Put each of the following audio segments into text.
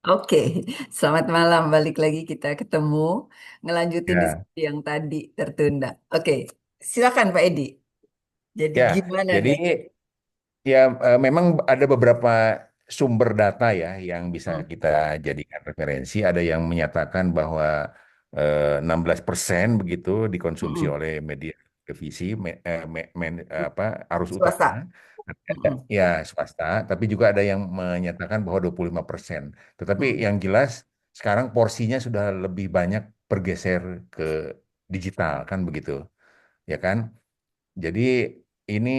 Oke, selamat malam. Balik lagi kita ketemu, ngelanjutin Ya, diskusi yang tadi tertunda. Oke, silakan Pak Edi. Jadi ya. gimana Jadi nih? ya memang ada beberapa sumber data ya yang bisa Hmm, kita jadikan referensi. Ada yang menyatakan bahwa 16% begitu dikonsumsi mm-mm. oleh media televisi, apa arus utama. Swasta. Mm-mm. Ya swasta, tapi juga ada yang menyatakan bahwa 25%. Tetapi Mm. yang jelas sekarang porsinya sudah lebih banyak bergeser ke digital kan begitu, ya kan? Jadi ini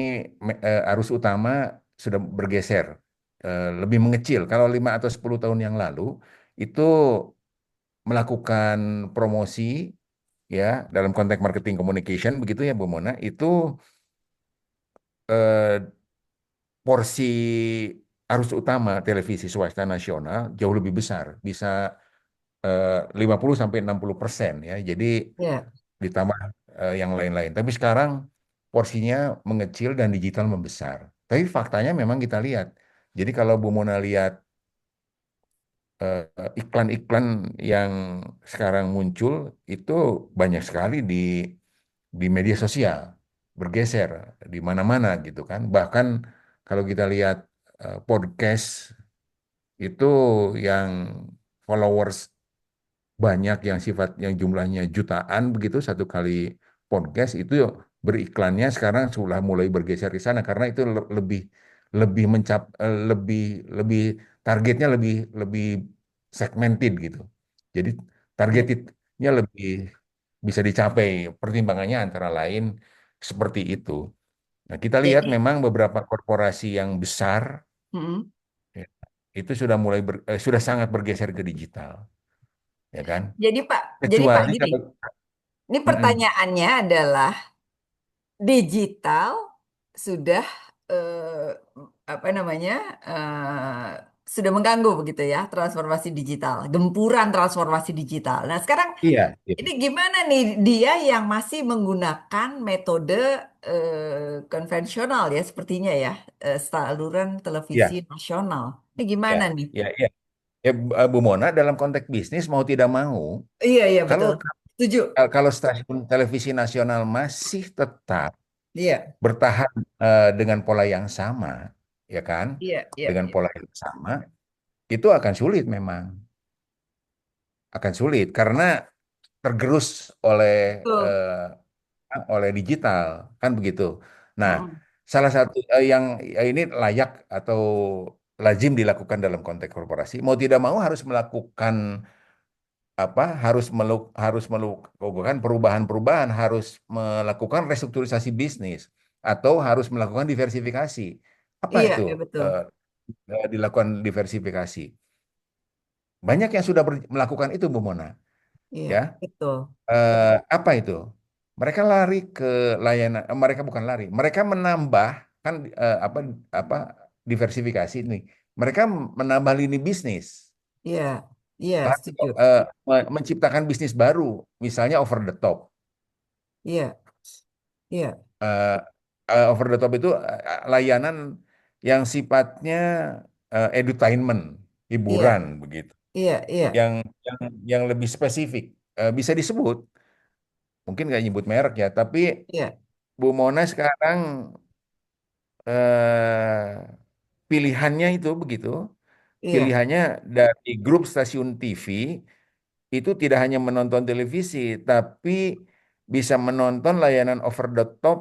arus utama sudah bergeser, lebih mengecil. Kalau 5 atau 10 tahun yang lalu itu melakukan promosi ya dalam konteks marketing communication begitu ya Bu Mona, itu eh, porsi arus utama televisi swasta nasional jauh lebih besar, bisa 50 sampai 60% ya. Jadi Ya, ditambah yang lain-lain. Tapi sekarang porsinya mengecil dan digital membesar. Tapi faktanya memang kita lihat. Jadi kalau Bu Mona lihat iklan-iklan yang sekarang muncul itu banyak sekali di media sosial, bergeser di mana-mana gitu kan. Bahkan kalau kita lihat podcast itu yang followers banyak yang sifat yang jumlahnya jutaan begitu satu kali podcast itu beriklannya sekarang sudah mulai bergeser ke sana karena itu lebih lebih lebih lebih targetnya lebih lebih segmented gitu. Jadi ya. targetednya lebih bisa dicapai, pertimbangannya antara lain seperti itu. Nah, kita lihat Jadi, memang beberapa korporasi yang besar mm-mm. ya, itu sudah sudah sangat bergeser ke digital, ya kan? Jadi Pak Kecuali gini, kalau ini Mm-mm. pertanyaannya adalah digital sudah apa namanya sudah mengganggu begitu ya transformasi digital, gempuran transformasi digital. Nah sekarang Iya, iya, ini gimana nih dia yang masih menggunakan metode konvensional ya sepertinya ya saluran televisi iya, nasional. Ini iya, gimana nih? iya, iya. Ya, Bu Mona dalam konteks bisnis mau tidak mau, Iya iya kalau betul. Setuju. kalau stasiun televisi nasional masih tetap Iya bertahan dengan pola yang sama, ya kan? iya iya Dengan iya. pola yang sama, itu akan sulit memang, akan sulit karena tergerus oleh Betul. oleh digital, kan begitu. Nah, Mm-mm. salah satu yang ini layak atau lazim dilakukan dalam konteks korporasi, mau tidak mau harus melakukan apa? Harus melakukan perubahan-perubahan, harus melakukan restrukturisasi bisnis atau harus melakukan diversifikasi. Apa Iya itu? iya betul. eh, Dilakukan diversifikasi. Banyak yang sudah melakukan itu, Bu Mona. Iya Ya, betul. apa itu? Mereka lari ke layanan, mereka bukan lari, mereka menambah kan apa diversifikasi ini. Mereka menambah lini bisnis, Iya iya lalu setuju. menciptakan bisnis baru, misalnya over the top. Iya iya Eh, Over the top itu layanan yang sifatnya edutainment, iya hiburan begitu, iya iya yang yang yang lebih spesifik. Bisa disebut, mungkin nggak nyebut merek ya, tapi iya Bu Mona sekarang eh, pilihannya itu begitu, iya pilihannya dari grup stasiun TV itu tidak hanya menonton televisi, tapi bisa menonton layanan over the top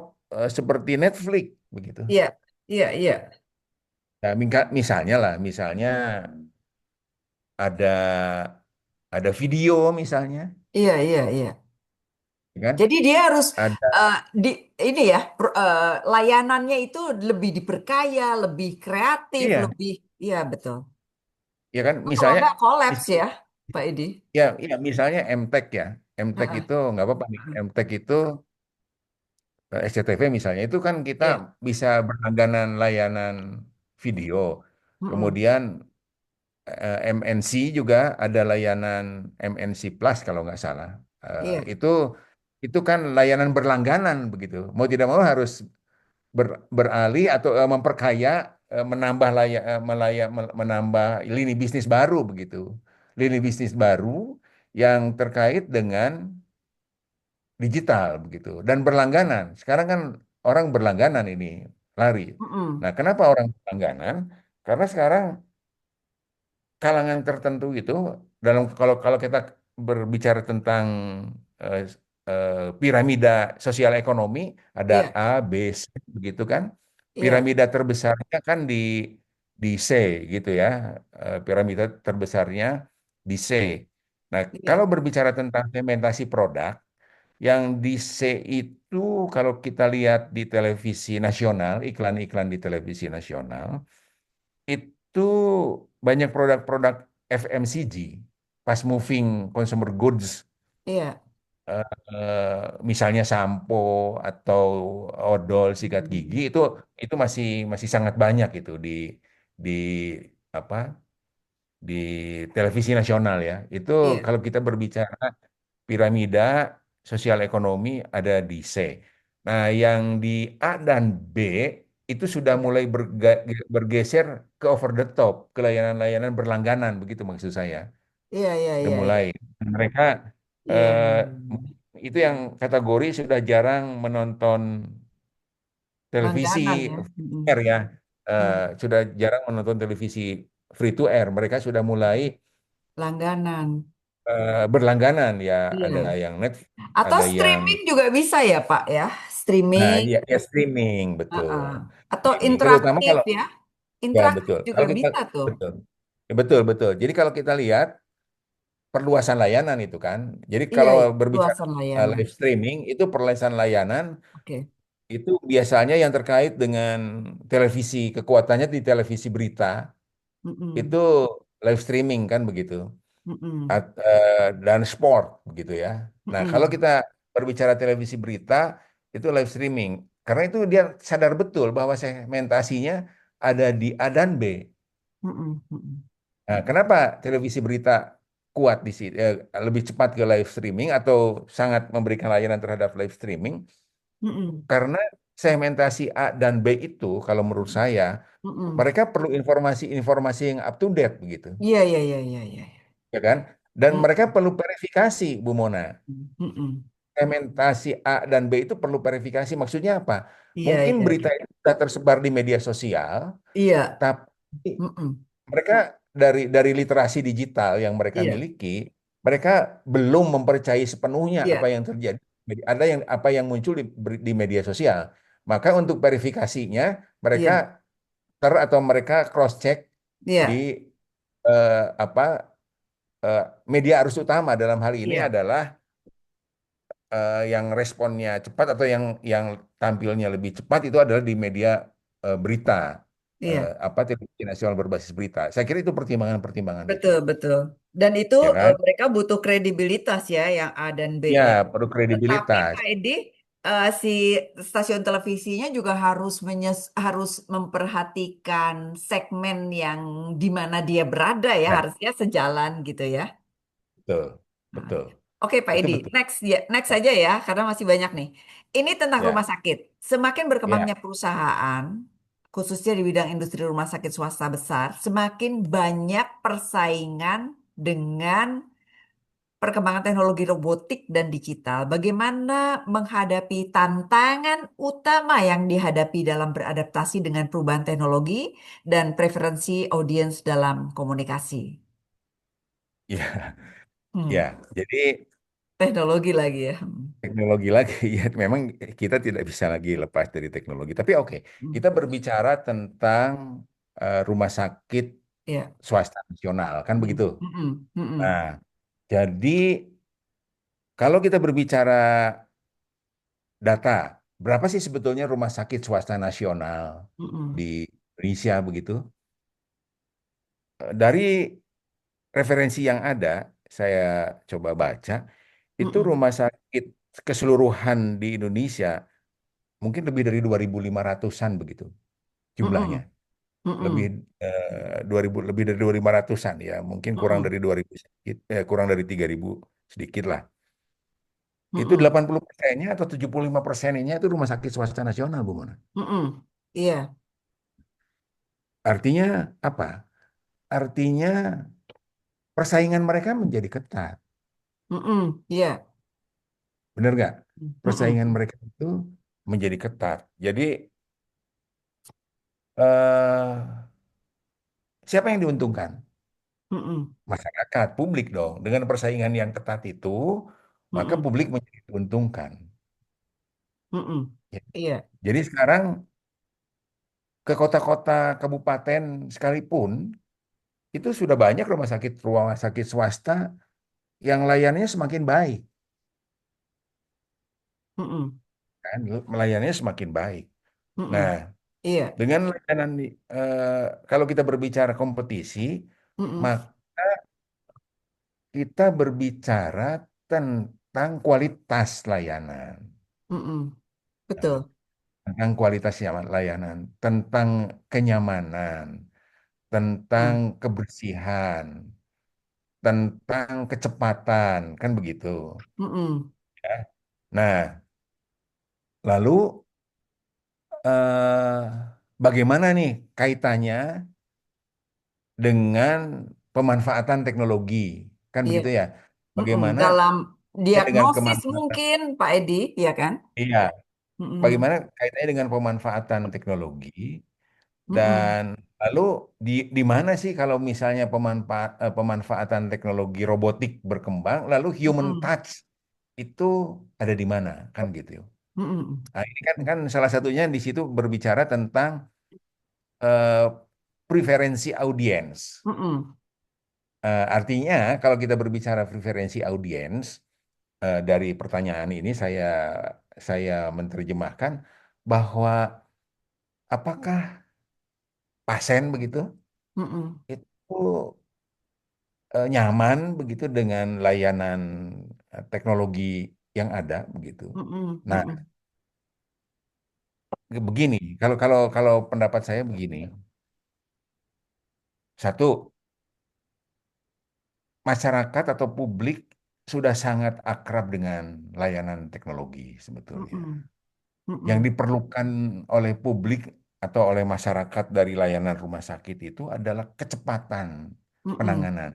seperti Netflix begitu. iya iya iya Nah, misalnya lah, misalnya ada video misalnya, iya iya iya. ya kan? Jadi dia harus Ada, di ini ya layanannya itu lebih diperkaya, lebih kreatif, iya, lebih iya betul. ya kan? Kalau Misalnya, nggak kolaps mis- ya, Pak Edi. ya, ya, misalnya MTech ya, MTech Heeh, itu nggak apa-apa nih, heeh. MTech itu SCTV misalnya itu kan kita Iya, bisa berlangganan layanan video. heeh. Kemudian MNC juga ada layanan MNC Plus kalau nggak salah. Iya, Itu kan layanan berlangganan begitu. Mau tidak mau harus beralih atau memperkaya. menambah menambah lini bisnis baru begitu. Lini bisnis baru yang terkait dengan digital begitu dan berlangganan. Sekarang kan orang berlangganan ini lari. Mm-mm. Nah, kenapa orang berlangganan? Karena sekarang kalangan tertentu itu dalam kalau kalau kita berbicara tentang eh, piramida sosial ekonomi ada Iya, A, B, C begitu kan. iya, Piramida terbesarnya kan di C gitu ya. Piramida terbesarnya di C. Nah, kalau iya, berbicara tentang segmentasi produk yang di C itu kalau kita lihat di televisi nasional, iklan-iklan di televisi nasional itu banyak produk-produk FMCG, fast moving consumer goods, iya. misalnya sampo atau odol sikat gigi Hmm. itu masih masih sangat banyak itu di apa di televisi nasional ya. Itu Iya, kalau kita berbicara piramida sosial ekonomi ada di C. Nah, yang di A dan B itu sudah iya, mulai bergeser ke over the top, ke layanan-layanan berlangganan, begitu maksud saya. iya, iya, Sudah iya, mulai. iya, Mereka iya. eh, itu yang kategori sudah jarang menonton televisi Langganan ya. free to Mm-mm. air ya. Mm. Sudah jarang menonton televisi free to air. Mereka sudah mulai Langganan. berlangganan ya. Ada Iya. yang Netflix, Atau ada yang streaming juga bisa ya, Pak ya. nah, Streaming. ya, ya streaming betul. Heeh. Atau Streaming. Terutama interaktif kalau ya. ya Interaktif betul. juga Kalau kita bisa tuh. betul. Ya, betul betul. Jadi kalau kita lihat perluasan layanan itu kan. Jadi Iya, kalau iya. berbicara Luasan layanan. live streaming itu perluasan layanan Oke. itu biasanya yang terkait dengan televisi, kekuatannya di televisi berita itu Mm-mm. live streaming kan begitu. Mm-mm. Dan sport begitu ya. Nah, kalau Mm-mm. kita berbicara televisi berita itu live streaming karena itu dia sadar betul bahwa segmentasinya ada di A dan B. Mm-mm. Mm-mm. Nah, kenapa televisi berita kuat di sini, lebih cepat ke live streaming atau sangat memberikan layanan terhadap live streaming? Mm-mm. Karena segmentasi A dan B itu, kalau menurut saya, Mm-mm. mereka perlu informasi-informasi yang up to date begitu, Iya, iya, iya, iya, iya. ya kan? Dan mereka Mm-mm. perlu verifikasi, Bu Mona. Mm-mm. Segmentasi A dan B itu perlu verifikasi. Maksudnya apa? Iya, Mungkin iya, berita iya. itu sudah tersebar di media sosial, Iya. tapi Mm-mm. mereka dari literasi digital yang mereka Iya. miliki, mereka belum mempercayai sepenuhnya apa Iya. yang terjadi. Ada yang apa yang muncul di media sosial. Maka untuk verifikasinya mereka Iya. atau mereka cross check di Iya. apa media arus utama dalam hal ini Iya. adalah yang responnya cepat atau yang tampilnya lebih cepat itu adalah di media berita Iya. apa televisi nasional berbasis berita. Saya kira itu pertimbangan-pertimbangan itu, Betul, betul. Dan itu ya kan? mereka butuh kredibilitas ya yang A dan B Ya, ya. perlu Tetapi kredibilitas. Pak Edi, si stasiun televisinya juga harus memperhatikan segmen yang di mana dia berada ya, Ya, harusnya sejalan gitu ya. betul, Nah, betul, oke Pak itu Edi, betul. next ya, next saja ya karena masih banyak nih. Ini tentang rumah Ya, sakit. Semakin berkembangnya ya, perusahaan, khususnya di bidang industri rumah sakit swasta besar, semakin banyak persaingan dengan perkembangan teknologi robotik dan digital. Bagaimana menghadapi tantangan utama yang dihadapi dalam beradaptasi dengan perubahan teknologi dan preferensi audiens dalam komunikasi? ya, Hmm, ya. Jadi teknologi lagi ya. teknologi lagi ya, memang kita tidak bisa lagi lepas dari teknologi. Tapi oke, Hmm. kita berbicara tentang rumah sakit Ya. swasta nasional, kan Mm, begitu. mm, mm, mm, Nah, jadi kalau kita berbicara data, berapa sih sebetulnya rumah sakit swasta nasional mm, di mm, Indonesia begitu? Dari referensi yang ada, saya coba baca, mm, itu mm, rumah sakit keseluruhan di Indonesia mungkin lebih dari 2.500-an begitu jumlahnya. mm, mm, Lebih mm, 2000 lebih dari 2.500-an ya, mungkin kurang mm, dari 2.000 sedikit, kurang dari 3.000 sedikit lah. mm, Itu mm, 80%-nya atau 75%-nya itu rumah sakit swasta nasional, Bu Mona. mm, mm. Iya, Artinya apa? Artinya persaingan mereka menjadi ketat. Mm-mm. Iya. Benar nggak? Persaingan Mm-mm. mereka itu menjadi ketat. Jadi eh, siapa yang diuntungkan? Mm-mm. Masyarakat, publik dong. Dengan persaingan yang ketat itu, maka Mm-mm. publik menjadi diuntungkan. Mm-mm. Ya. Iya. Jadi sekarang ke kota-kota, kabupaten sekalipun, itu sudah banyak rumah sakit swasta yang layanannya semakin baik, Mm-mm. kan? Melayaninya semakin baik. Nah, Mm-mm. Iya. dengan layanan kalau kita berbicara kompetisi, Mm-mm. maka kita berbicara tentang kualitas layanan. Mm-mm. Nah, Betul. tentang kualitas layanan, tentang kenyamanan, tentang Mm. kebersihan, tentang kecepatan, kan begitu. Mm-mm. Ya. Nah, lalu bagaimana nih kaitannya dengan pemanfaatan teknologi, kan Iya. begitu ya? Mm-mm. Bagaimana Dalam dengan diagnosis kemanfaatan? mungkin, Pak Edi, ya kan? Iya, Mm-mm. bagaimana kaitannya dengan pemanfaatan teknologi Mm-mm. dan lalu di mana sih kalau misalnya pemanfaatan teknologi robotik berkembang, lalu human Mm-mm. touch itu ada di mana, kan gitu. Mm-mm. Nah, ini kan salah satunya di situ berbicara tentang eh, preferensi audiens. Mm-mm. Artinya kalau kita berbicara preferensi audiens dari pertanyaan ini saya menerjemahkan bahwa apakah pasien begitu Mm-mm. itu nyaman begitu dengan layanan teknologi yang ada begitu. Mm-mm. Nah, Mm-mm. begini, kalau kalau kalau pendapat saya begini. Satu, masyarakat atau publik sudah sangat akrab dengan layanan teknologi sebetulnya. Mm-mm. Yang Mm-mm. diperlukan oleh publik atau oleh masyarakat dari layanan rumah sakit itu adalah kecepatan Mm-mm. penanganan,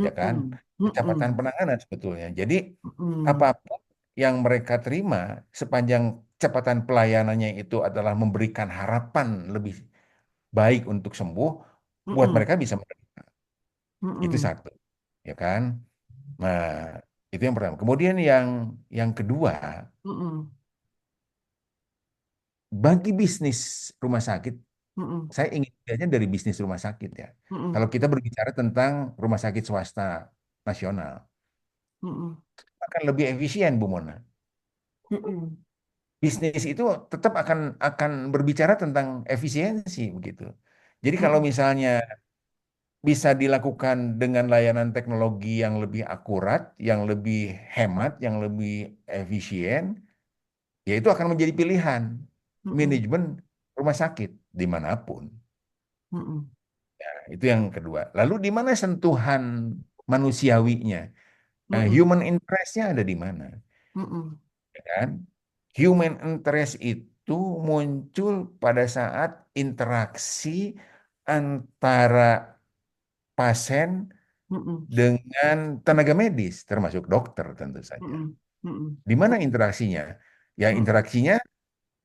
ya kan? Mm-mm. Kecepatan Mm-mm. penanganan sebetulnya. Jadi Mm-mm. apapun yang mereka terima sepanjang kecepatan pelayanannya itu adalah memberikan harapan lebih baik untuk sembuh, buat Mm-mm. mereka bisa menerima. Itu Mm-mm. satu, ya kan? Nah, itu yang pertama. Kemudian yang kedua, Mm-mm. bagi bisnis rumah sakit, Mm-mm. saya ingin lihatnya dari bisnis rumah sakit ya. Mm-mm. Kalau kita berbicara tentang rumah sakit swasta nasional, Mm-mm. akan lebih efisien, Bu Mona. Mm-mm. Bisnis itu tetap akan berbicara tentang efisiensi begitu. Jadi kalau Mm-mm. misalnya bisa dilakukan dengan layanan teknologi yang lebih akurat, yang lebih hemat, yang lebih efisien, ya itu akan menjadi pilihan Mm-mm. manajemen rumah sakit dimanapun. Mm-mm. Itu yang kedua. Lalu di mana sentuhan manusiawinya? Nah, Mm-mm. human interest-nya ada di mana? Mm-mm. Ya kan? Human interest itu muncul pada saat interaksi antara pasien Mm-mm. dengan tenaga medis, termasuk dokter tentu saja. Mm-mm. Mm-mm. Di mana interaksinya? Ya, interaksinya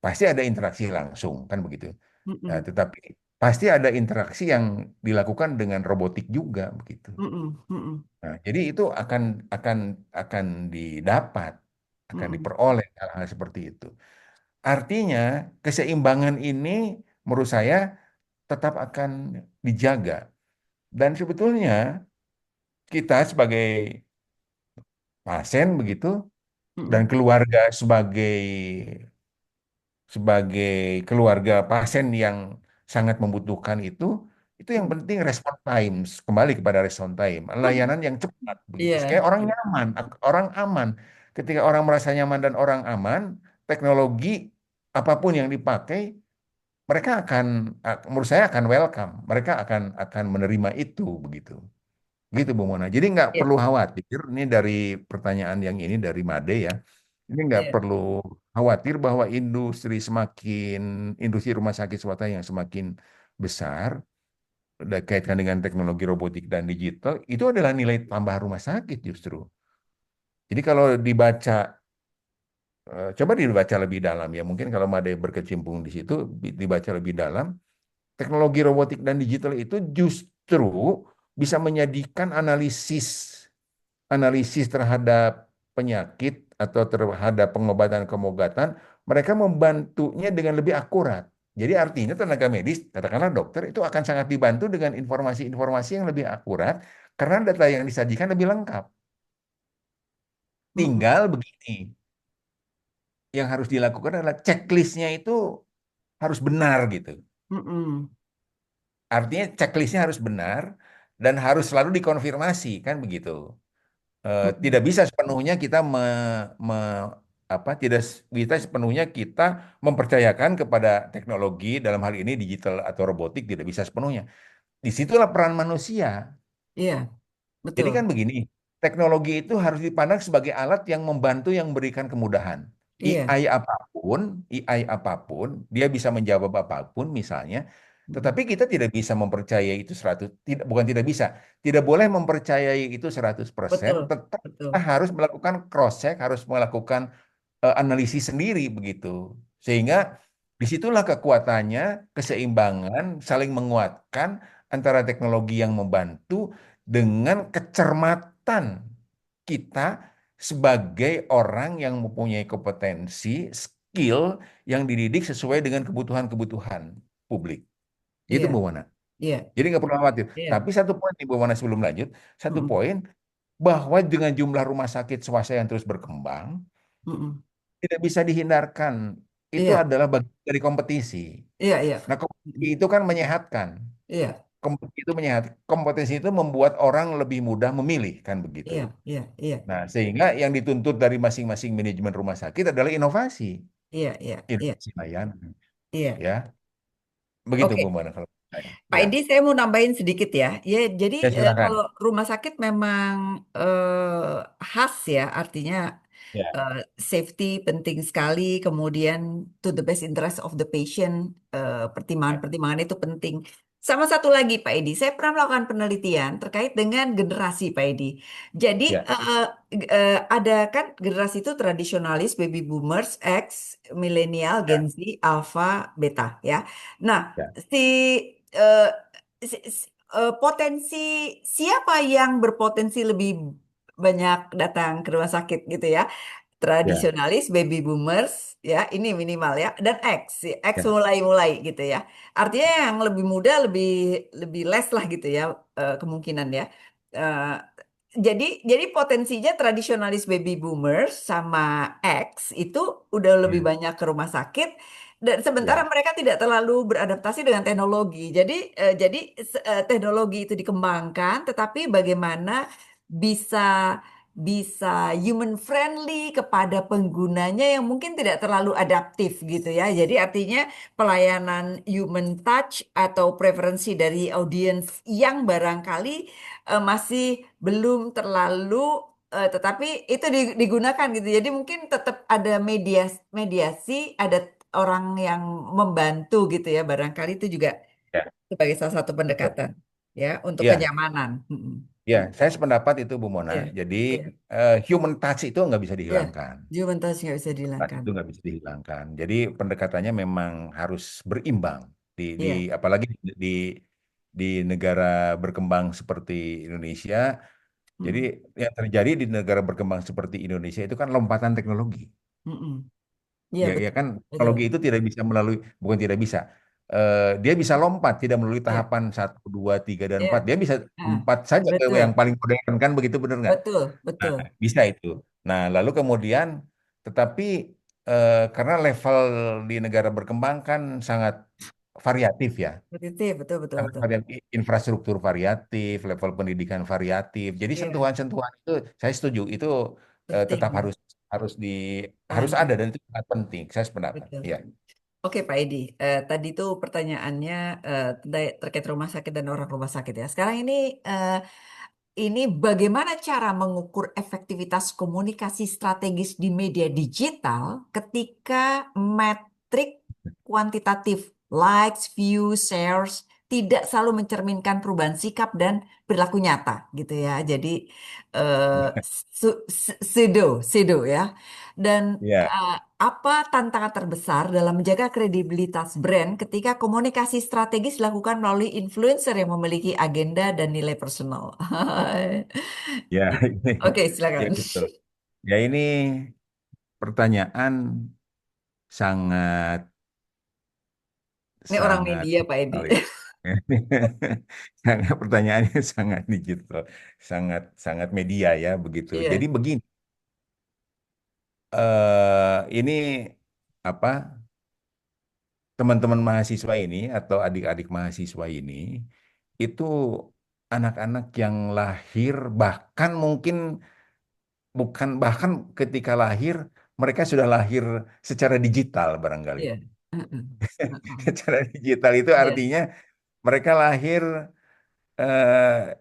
pasti ada interaksi langsung, kan begitu. Nah, Mm-mm. tetapi pasti ada interaksi yang dilakukan dengan robotik juga begitu. Mm-mm. Mm-mm. Nah, jadi itu akan didapat, akan Mm-mm. diperoleh hal-hal seperti itu. Artinya keseimbangan ini menurut saya tetap akan dijaga. Dan sebetulnya kita sebagai pasien begitu dan Mm-mm. keluarga sebagai sebagai keluarga pasien yang sangat membutuhkan itu yang Mm-mm. penting respon times, kembali kepada respon time, layanan yang cepat begitu. Supaya Iya. orang nyaman, orang aman. Ketika orang merasa nyaman dan orang aman, teknologi apapun yang dipakai, mereka menurut saya akan welcome, mereka akan menerima itu begitu. Gitu Bu Mona. Jadi nggak Iya. perlu khawatir, ini dari pertanyaan yang ini dari Made ya. Ini nggak Iya. perlu khawatir bahwa industri rumah sakit swasta yang semakin besar kaitkan dengan teknologi robotik dan digital itu adalah nilai tambah rumah sakit justru. Jadi kalau dibaca, coba dibaca lebih dalam ya. Mungkin kalau Made berkecimpung di situ, dibaca lebih dalam. Teknologi robotik dan digital itu justru bisa menjadikan analisis analisis terhadap penyakit atau terhadap pengobatan-pengobatan, mereka membantunya dengan lebih akurat. Jadi artinya tenaga medis, katakanlah dokter, itu akan sangat dibantu dengan informasi-informasi yang lebih akurat karena data yang disajikan lebih lengkap. Mm-mm. Tinggal begini, yang harus dilakukan adalah checklistnya itu harus benar gitu. Mm-mm. Artinya checklistnya harus benar dan harus selalu dikonfirmasi, kan begitu. Tidak Mm-mm. bisa sepenuhnya kita tidak bisa sepenuhnya kita mempercayakan kepada teknologi dalam hal ini digital atau robotik tidak bisa sepenuhnya. Disitulah peran manusia. Iya, Jadi betul. kan begini, teknologi itu harus dipandang sebagai alat yang membantu yang memberikan kemudahan. Iya. AI apapun, dia bisa menjawab apapun misalnya, Mm-mm. tetapi kita tidak bisa mempercayai itu 100, tidak, bukan tidak bisa, tidak boleh mempercayai itu 100%, Betul, tetap kita betul. harus melakukan cross check, harus melakukan analisis sendiri begitu. Sehingga disitulah kekuatannya, keseimbangan, saling menguatkan antara teknologi yang membantu dengan kecermatan kita sebagai orang yang mempunyai kompetensi, skill yang dididik sesuai dengan kebutuhan-kebutuhan publik. Itu Iya, Bu Wana. iya, Jadi nggak perlu khawatir. iya. Tapi satu poin nih Bu Wana sebelum lanjut, satu Mm-mm. poin bahwa dengan jumlah rumah sakit swasta yang terus berkembang, Mm-mm. tidak bisa dihindarkan. Itu Iya, adalah bagian dari kompetisi. iya, iya. Nah, kompetisi Mm-mm. itu kan menyehatkan. Iya, Kompetisi itu membuat orang lebih mudah memilih, kan begitu. iya, iya, iya, Nah, sehingga yang dituntut dari masing-masing manajemen rumah sakit adalah inovasi, iya, iya, iya, inovasi layanan, iya. ya. Begitu Oke, Bu Mana kalau saya. Pak Ya, Edi, saya mau nambahin sedikit ya. Ya, jadi ya kalau silakan. rumah sakit memang khas ya, artinya Ya, eh, safety penting sekali, kemudian to the best interest of the patient, ya, pertimbangan-pertimbangan itu penting. Sama satu lagi Pak Edi, saya pernah melakukan penelitian terkait dengan generasi Pak Edi. Jadi ya, ada kan generasi itu tradisionalis, baby boomers, X, milenial, Gen ya, Z, Alpha, Beta ya. Nah, ya, si, eh, potensi siapa yang berpotensi lebih banyak datang ke rumah sakit gitu ya? ya, Tradisionalis, baby boomers, ya ini minimal ya, dan X, ya, X ya, mulai-mulai gitu ya. Artinya yang lebih muda lebih lebih less lah gitu ya, kemungkinan ya. Eh, jadi potensinya tradisionalis baby boomers sama X itu udah lebih ya, banyak ke rumah sakit dan sementara ya, mereka tidak terlalu beradaptasi dengan teknologi. Jadi teknologi itu dikembangkan, tetapi bagaimana bisa bisa human friendly kepada penggunanya yang mungkin tidak terlalu adaptif gitu ya. Jadi artinya pelayanan human touch atau preferensi dari audiens yang barangkali masih belum terlalu tetapi itu digunakan gitu. Jadi mungkin tetap ada mediasi, ada orang yang membantu gitu ya. Barangkali itu juga ya, sebagai salah satu betul. pendekatan ya untuk Ya, kenyamanan. Mm-mm. ya, saya sependapat itu Bu Mona. Iya, Jadi iya, human touch itu nggak bisa iya. dihilangkan. Human touch nggak bisa Touch dihilangkan. itu nggak bisa dihilangkan. Jadi pendekatannya memang harus berimbang di Iya. apalagi di di negara berkembang seperti Indonesia. Jadi Mm-mm. yang terjadi di negara berkembang seperti Indonesia itu kan lompatan teknologi. Mm-mm. Iya Ya, ya betul, kan betul. teknologi itu tidak bisa melalui, bukan tidak bisa. Dia bisa lompat tidak melalui Iya, tahapan satu, dua, tiga, dan iya. empat. Dia bisa Ah, lompat saja ke betul, yang paling modern, kan begitu, benar nggak? betul, Nah, betul. bisa itu. Nah, lalu kemudian, tetapi karena level di negara berkembang kan sangat variatif ya, Positif, betul, betul, sangat betul. variatif, infrastruktur variatif, level pendidikan variatif. Jadi Iya, sentuhan-sentuhan itu saya setuju itu penting tetap ya. harus harus di harus ada Tahankan, dan itu sangat penting. Saya sependapat. betul. Ya, Oke Pak Edi, tadi itu pertanyaannya terkait rumah sakit dan orang rumah sakit ya. Sekarang ini bagaimana cara mengukur efektivitas komunikasi strategis di media digital ketika metrik kuantitatif likes, views, shares tidak selalu mencerminkan perubahan sikap dan perilaku nyata gitu ya. Jadi pseudo, pseudo ya. Dan Ya, eh, apa tantangan terbesar dalam menjaga kredibilitas brand ketika komunikasi strategis dilakukan melalui influencer yang memiliki agenda dan nilai personal? ya, Oke, ya silakan. betul. Ya ini pertanyaan sangat Ini orang sangat media, Pak Edi. valid. Sangat pertanyaannya sangat digital, sangat sangat media ya begitu. Jadi Iya, begini, ini apa teman-teman mahasiswa ini atau adik-adik mahasiswa ini itu anak-anak yang lahir bahkan mungkin bukan bahkan ketika lahir mereka sudah lahir secara digital barangkali. iya. Heeh, heeh. Secara digital itu Iya, artinya mereka lahir eh,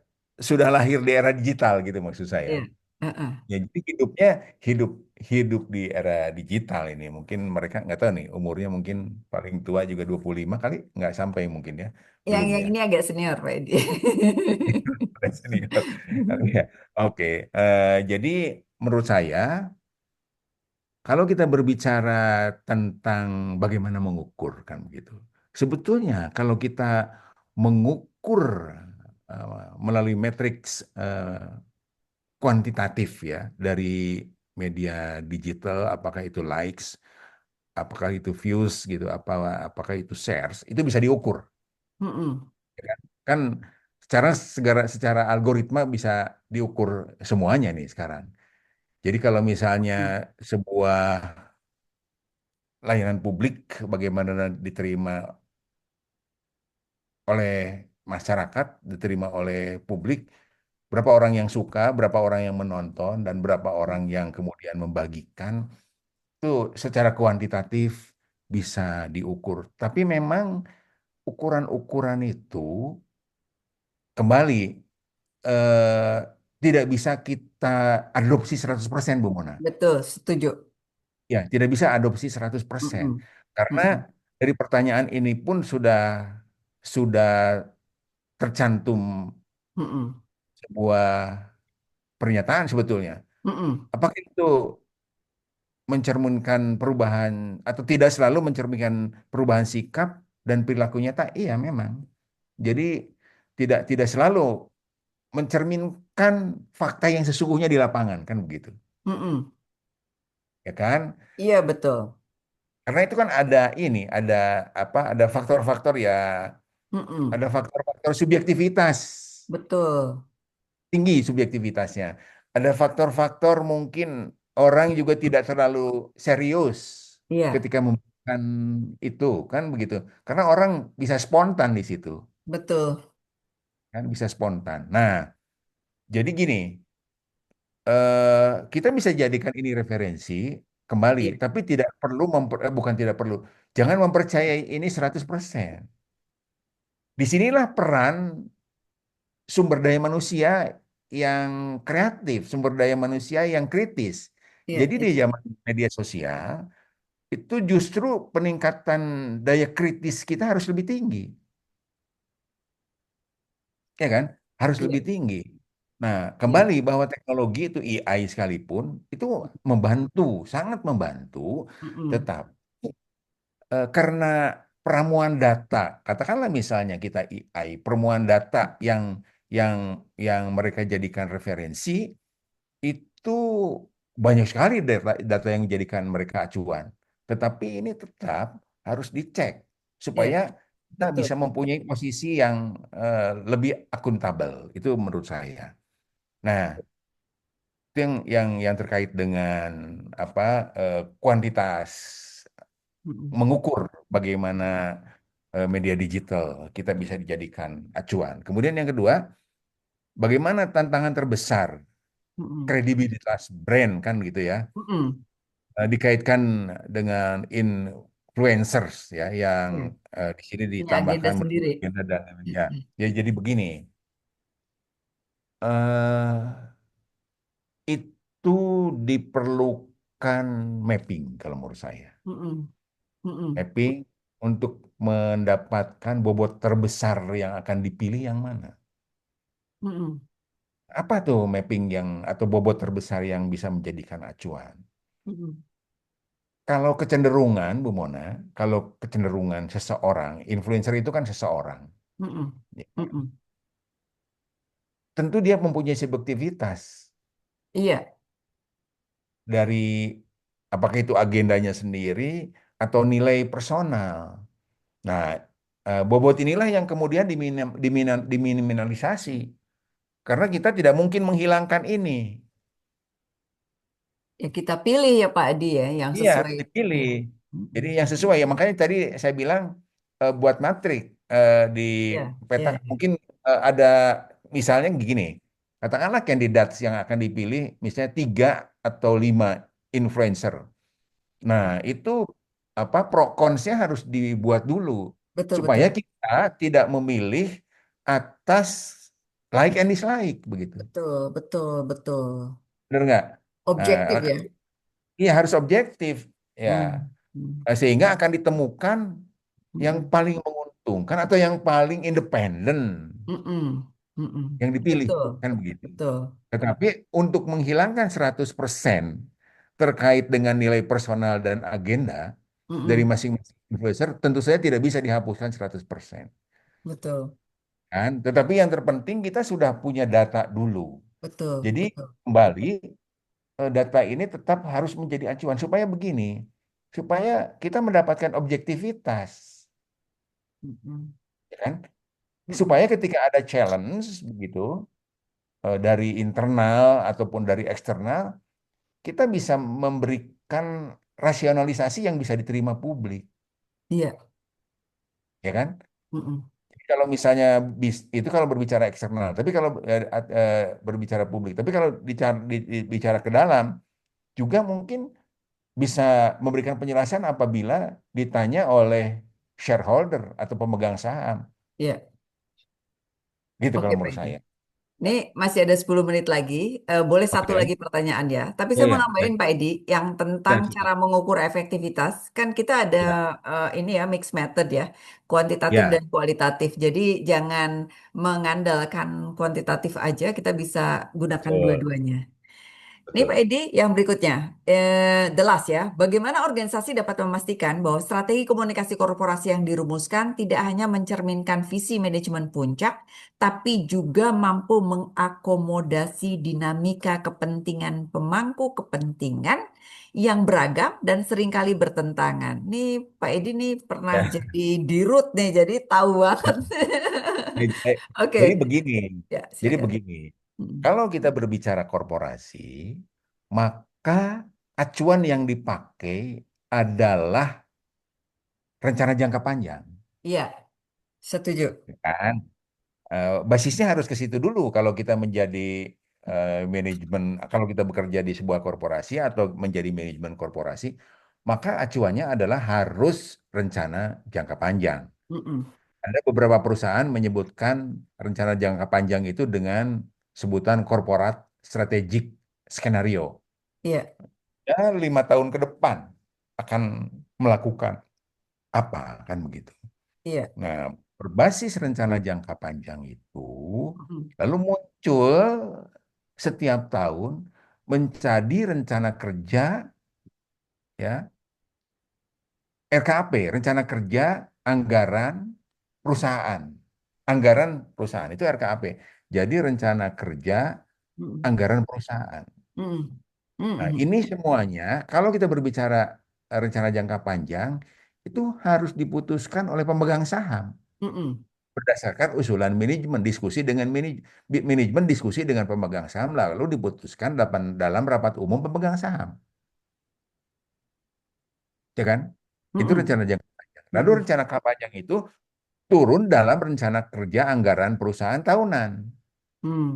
sudah lahir di era digital gitu maksud saya. iya. Heeh. Ya, jadi hidupnya hidup hidup di era digital ini. Mungkin mereka nggak tahu nih umurnya mungkin paling tua juga 25 kali nggak sampai mungkin ya. Belum Yang ya. ini agak senior, Pak Edi. Senior. Oke. Oke. Jadi menurut saya kalau kita berbicara tentang bagaimana mengukur kan begitu. Sebetulnya kalau kita mengukur melalui matriks kuantitatif ya dari media digital, apakah itu likes, apakah itu views gitu, apakah itu shares, itu bisa diukur, Mm-mm. ya kan? Kan secara algoritma bisa diukur semuanya nih sekarang. Jadi kalau misalnya sebuah layanan publik bagaimana diterima oleh masyarakat, diterima oleh publik, berapa orang yang suka, berapa orang yang menonton, dan berapa orang yang kemudian membagikan, itu secara kuantitatif bisa diukur. Tapi memang ukuran-ukuran itu kembali eh, tidak bisa kita adopsi 100% Bu Mona. Betul, setuju. Ya, tidak bisa adopsi 100%. Mm-mm. Karena Mm-mm. dari pertanyaan ini pun sudah tercantum Mm-mm. sebuah pernyataan sebetulnya. Mm-mm. Apakah itu mencerminkan perubahan atau tidak selalu mencerminkan perubahan sikap dan perilaku nyata? Iya, memang. Jadi tidak selalu mencerminkan fakta yang sesungguhnya di lapangan kan begitu, Mm-mm. ya kan? Iya, betul. Karena itu kan ada apa? Ada faktor-faktor ya, Mm-mm. ada faktor-faktor subjektivitas, Betul. tinggi subjektivitasnya. Ada faktor-faktor mungkin orang juga tidak terlalu serius Iya, ketika memberikan itu kan begitu. Karena orang bisa spontan di situ, betul. kan bisa spontan. Nah, jadi gini, kita bisa jadikan ini referensi kembali, Iya, tapi tidak perlu bukan tidak perlu. Jangan mempercayai ini 100%. Disinilah peran sumber daya manusia yang kreatif, sumber daya manusia yang kritis. iya, Jadi di iya. zaman media sosial itu justru peningkatan daya kritis kita harus lebih tinggi, ya kan? Harus Iya, lebih tinggi. Nah, iya. kembali bahwa teknologi itu AI sekalipun itu membantu, sangat membantu, Mm-mm. tetap karena peramuan data, katakanlah misalnya kita AI, peramuan data yang yang mereka jadikan referensi itu banyak sekali data yang menjadikan mereka acuan. Tetapi ini tetap harus dicek Iya, supaya kita betul. bisa mempunyai posisi yang lebih akuntabel. Itu menurut saya. Nah, itu yang terkait dengan apa kuantitas Mm-mm. mengukur bagaimana media digital kita bisa dijadikan acuan. Kemudian yang kedua, bagaimana tantangan terbesar Mm-mm. kredibilitas brand kan gitu ya, Mm-mm. dikaitkan dengan influencers ya yang Iya. di sini Punya agenda ditambahkan sendiri. agenda dan ya. Mm-mm. Ya jadi begini, eh itu diperlukan mapping kalau menurut saya. Mm-mm. Mm-mm. Mapping. untuk mendapatkan bobot terbesar yang akan dipilih yang mana? Mm-mm. Apa tuh mapping yang atau bobot terbesar yang bisa menjadikan acuan? Mm-mm. Kalau kecenderungan, Bu Mona, kalau kecenderungan seseorang, influencer itu kan seseorang, Mm-mm. ya, Mm-mm. tentu dia mempunyai subjektivitas Iya, dari apakah itu agendanya sendiri atau nilai personal. Nah, bobot inilah yang kemudian diminimalisasi karena kita tidak mungkin menghilangkan ini. ya kita pilih ya Pak Adi ya yang Iya, sesuai. dipilih. Ya. Jadi Mm-mm. yang sesuai ya makanya tadi saya bilang buat matrik di Iya, peta iya, iya. mungkin ada misalnya gini, katakanlah kandidat yang akan dipilih misalnya 3 atau 5 influencer. Nah itu apa pro konnya harus dibuat dulu Betul, supaya betul. kita tidak memilih atas like and dislike begitu. Betul, betul, betul. Benar nggak? Objektif ya. Iya harus objektif ya. Hmm. Hmm. Sehingga akan ditemukan yang Mm-mm. paling menguntungkan atau yang paling independen Mm-mm. Mm-mm. yang dipilih Betul, kan begitu. betul. Tetapi untuk menghilangkan 100% terkait dengan nilai personal dan agenda dari Mm-mm. masing-masing influencer tentu saja tidak bisa dihapuskan 100%. Betul, Kan? Tetapi yang terpenting kita sudah punya data dulu. betul, Jadi betul. kembali data ini tetap harus menjadi acuan supaya begini, supaya kita mendapatkan objektivitas, Mm-mm. ya kan? Mm-mm. Supaya ketika ada challenge begitu dari internal ataupun dari eksternal, kita bisa memberikan rasionalisasi yang bisa diterima publik, Iya. ya kan? Mm-mm. Jadi kalau misalnya itu kalau berbicara eksternal, tapi kalau berbicara publik, tapi kalau bicara ke dalam juga mungkin bisa memberikan penjelasan apabila ditanya oleh shareholder atau pemegang saham, Iya. gitu Oke, kalau Pak menurut Edi. saya. Ini masih ada 10 menit lagi. Boleh satu Oke. lagi pertanyaan ya. Tapi Oh saya mau ya, nambahin Pak Edi yang tentang ya, silakan. cara mengukur efektivitas. Kan kita ada Ya, ini ya mixed method ya, kuantitatif ya, dan kualitatif. Jadi jangan mengandalkan kuantitatif aja, kita bisa gunakan betul, dua-duanya. Ini Pak betul. Edi, yang berikutnya, the last ya. Bagaimana organisasi dapat memastikan bahwa strategi komunikasi korporasi yang dirumuskan tidak hanya mencerminkan visi manajemen puncak, tapi juga mampu mengakomodasi dinamika kepentingan pemangku kepentingan yang beragam dan seringkali bertentangan. Nih Pak Edi nih pernah Ya. jadi dirut nih, jadi tahu banget. Eh, eh, Jadi Oke, begini, ya jadi silakan. begini. Mm. Kalau kita berbicara korporasi, maka acuan yang dipakai adalah rencana jangka panjang, Iya, setuju. kan? Basisnya harus ke situ dulu kalau kita menjadi manajemen, kalau kita bekerja di sebuah korporasi atau menjadi manajemen korporasi, maka acuannya adalah harus rencana jangka panjang. Mm-mm. Ada beberapa perusahaan menyebutkan rencana jangka panjang itu dengan sebutan corporate strategic skenario. Iya. Ya, 5 tahun ke depan akan melakukan apa, kan begitu. Iya. Nah, berbasis rencana jangka panjang itu, Mm. lalu muncul setiap tahun menjadi rencana kerja, ya, RKAP, rencana kerja anggaran perusahaan. Anggaran perusahaan itu RKAP. Jadi rencana kerja Mm. anggaran perusahaan. Mm. Nah, Mm. ini semuanya kalau kita berbicara rencana jangka panjang itu harus diputuskan oleh pemegang saham Mm. berdasarkan usulan manajemen, diskusi dengan manajemen, diskusi dengan pemegang saham lalu diputuskan dalam rapat umum pemegang saham, ya kan? Itu Mm. rencana jangka panjang. Lalu Mm. rencana jangka panjang itu turun dalam rencana kerja anggaran perusahaan tahunan. Mm.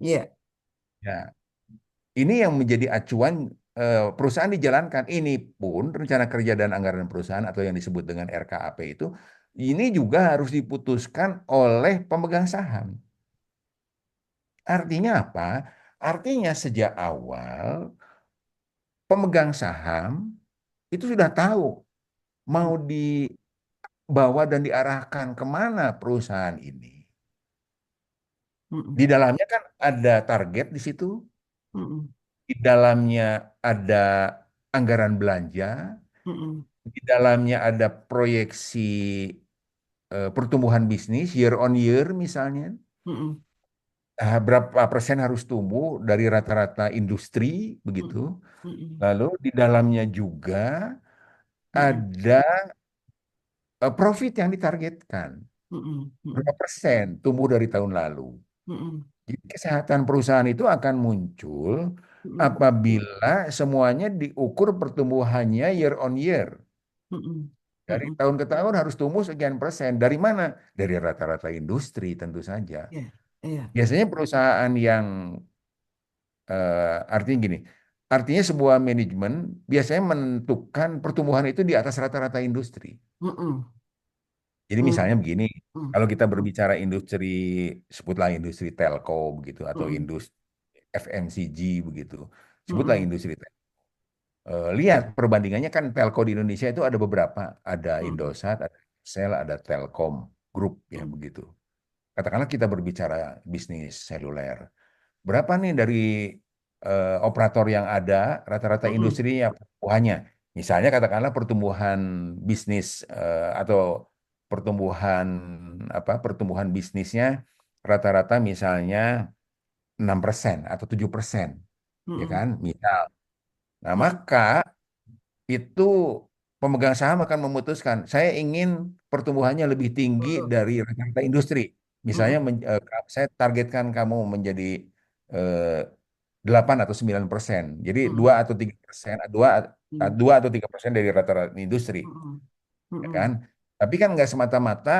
Iya. Ya, ini yang menjadi acuan perusahaan dijalankan. Ini pun rencana kerja dan anggaran perusahaan atau yang disebut dengan RKAP itu, ini juga harus diputuskan oleh pemegang saham. Artinya apa? Artinya sejak awal pemegang saham itu sudah tahu mau Mm. diapakan dibawa dan diarahkan kemana perusahaan ini. Di Mm-mm. dalamnya kan ada target di situ, Mm-mm. di dalamnya ada anggaran belanja, Mm-mm. di dalamnya ada proyeksi pertumbuhan bisnis year on year misalnya. Mm-mm. Berapa persen harus tumbuh dari rata-rata industri begitu. Mm-mm. Mm-mm. Lalu di dalamnya juga Mm-mm. ada profit yang ditargetkan. Mm-mm. Berapa Mm-mm. persen tumbuh dari tahun lalu. Mm-mm. Jadi kesehatan perusahaan itu akan muncul Mm-mm. apabila semuanya diukur pertumbuhannya year on year. Mm-mm. Dari Mm-mm. tahun ke tahun harus tumbuh sekian persen. Dari mana? Dari rata-rata industri tentu saja. Iya, iya. Biasanya perusahaan yang artinya gini, artinya sebuah manajemen biasanya menentukan pertumbuhan itu di atas rata-rata industri. Mm-mm. Jadi misalnya Mm-mm. begini, kalau kita berbicara industri, sebutlah industri telco begitu, atau Mm-mm. industri FMCG begitu, sebutlah Mm-mm. industri. Lihat perbandingannya kan telco di Indonesia itu ada beberapa, ada Mm-mm. Indosat, ada Telkomsel, ada Telkom Group ya Mm-mm. begitu. Katakanlah kita berbicara bisnis seluler. Berapa nih dari operator yang ada, rata-rata Mm-mm. industrinya pertumbuhannya. Misalnya katakanlah pertumbuhan bisnis atau pertumbuhan pertumbuhan bisnisnya rata-rata misalnya 6% atau 7%, ya Mm-mm. kan? Misal. Nah, Mm-mm. maka itu pemegang saham akan memutuskan, saya ingin pertumbuhannya lebih tinggi Betul. dari rata-rata industri. Misalnya Mm-mm. saya targetkan kamu menjadi eh, 8 atau 9%. Jadi 2 Mm-mm. atau 3%, 2, Mm-mm. 2 atau 3% dari rata-rata industri, Mm-mm. ya kan? Mm-mm. Tapi kan nggak semata-mata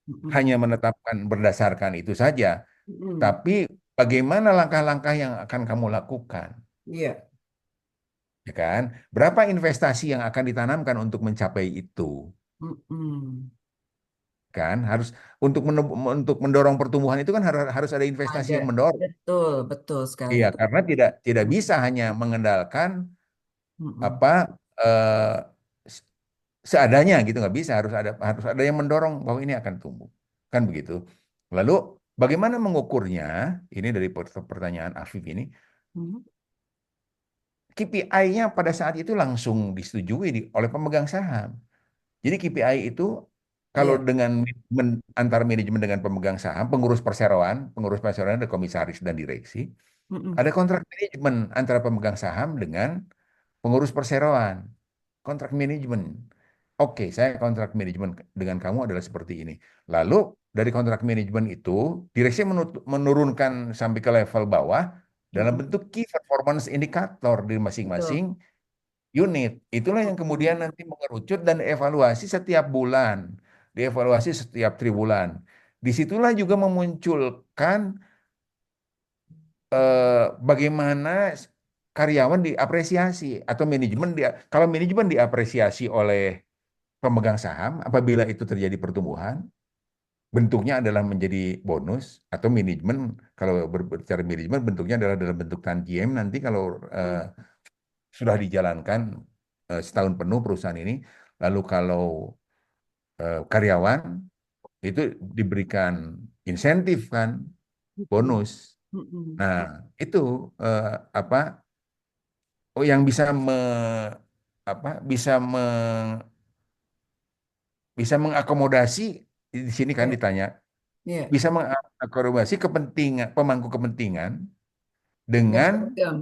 Mm-mm. hanya menetapkan berdasarkan itu saja, Mm-mm. tapi bagaimana langkah-langkah yang akan kamu lakukan, Iya. ya kan? Berapa investasi yang akan ditanamkan untuk mencapai itu, Mm-mm. kan? Harus untuk mendorong pertumbuhan itu kan harus harus ada investasi Ada. yang mendorong. Betul, betul sekali Iya, itu. karena tidak Mm-mm. bisa hanya mengandalkan Mm-mm. apa eh, seadanya gitu, nggak bisa, harus ada yang mendorong bahwa ini akan tumbuh, kan begitu. Lalu bagaimana mengukurnya, ini dari pertanyaan Afif ini. Mm-mm. KPI-nya pada saat itu langsung disetujui oleh pemegang saham. Jadi KPI itu kalau Iya. dengan antar manajemen dengan pemegang saham, pengurus perseroan ada komisaris dan direksi, Mm-mm. ada kontrak manajemen antara pemegang saham dengan pengurus perseroan. Kontrak manajemen. Oke, saya kontrak manajemen dengan kamu adalah seperti ini. Lalu dari kontrak manajemen itu, direksi menurunkan sampai ke level bawah dalam Mm-mm. bentuk key performance indicator di masing-masing Betul. unit. Itulah yang kemudian Mm-mm. nanti mengerucut dan evaluasi setiap bulan, dievaluasi setiap triwulan. Disitulah juga memunculkan bagaimana karyawan diapresiasi atau manajemen dia. Kalau manajemen diapresiasi oleh pemegang saham apabila itu terjadi pertumbuhan, bentuknya adalah menjadi bonus atau manajemen. Kalau berbicara manajemen, bentuknya adalah dalam bentuk tantiem nanti kalau eh, Mm. sudah dijalankan setahun penuh perusahaan ini. Lalu kalau karyawan itu diberikan insentif kan, Mm-mm. bonus. Mm-mm. Nah, itu eh, apa yang bisa mengakomodasi di sini kan Iya. ditanya, Iya. bisa mengakomodasi kepentingan pemangku kepentingan dengan Beragam.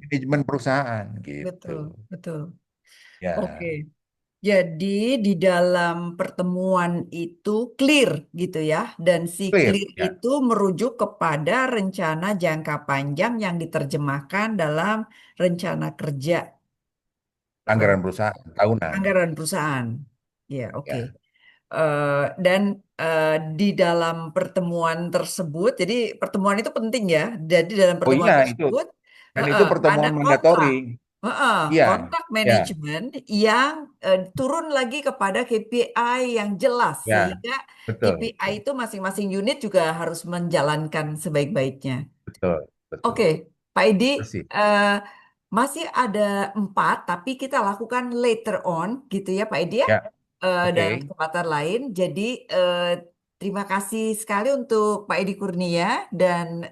manajemen perusahaan gitu. Betul, betul. Oke. Ya, Jadi di dalam pertemuan itu clear gitu ya, dan si clear clear ya. itu merujuk kepada rencana jangka panjang yang diterjemahkan dalam rencana kerja eh, Anggaran perusahaan tahunan. anggaran perusahaan. Ya, oke. Ya. Eh, dan eh, di dalam pertemuan tersebut, jadi pertemuan itu penting ya. Jadi dalam Oh iya pertemuan itu tersebut kan itu ada pertemuan mandatori. kontrak, Iya, kontrak ya, manajemen yang turun lagi kepada KPI yang jelas, ya, sehingga betul, KPI itu masing-masing unit juga harus menjalankan sebaik-baiknya. betul, Oke, betul. Pak Edi, Persis. eh, masih ada 4, tapi kita lakukan later on, gitu ya, Pak Edi ya. Ya, dalam Oke. kesempatan lain. Jadi eh, terima kasih sekali untuk Pak Edi Kurnia dan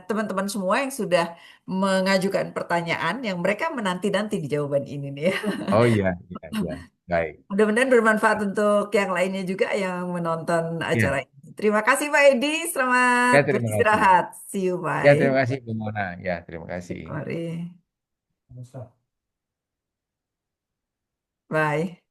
teman-teman semua yang sudah mengajukan pertanyaan yang mereka menanti-nanti di jawaban ini nih ya. Oh iya, iya, iya. Baik. Mudah-mudahan bermanfaat untuk yang lainnya juga yang menonton acara Ya, ini. Terima kasih Pak Edi, selamat ya terima kasih. beristirahat. See you, Ya bye. terima kasih Bu Mona. Ya terima kasih. Mari, bye.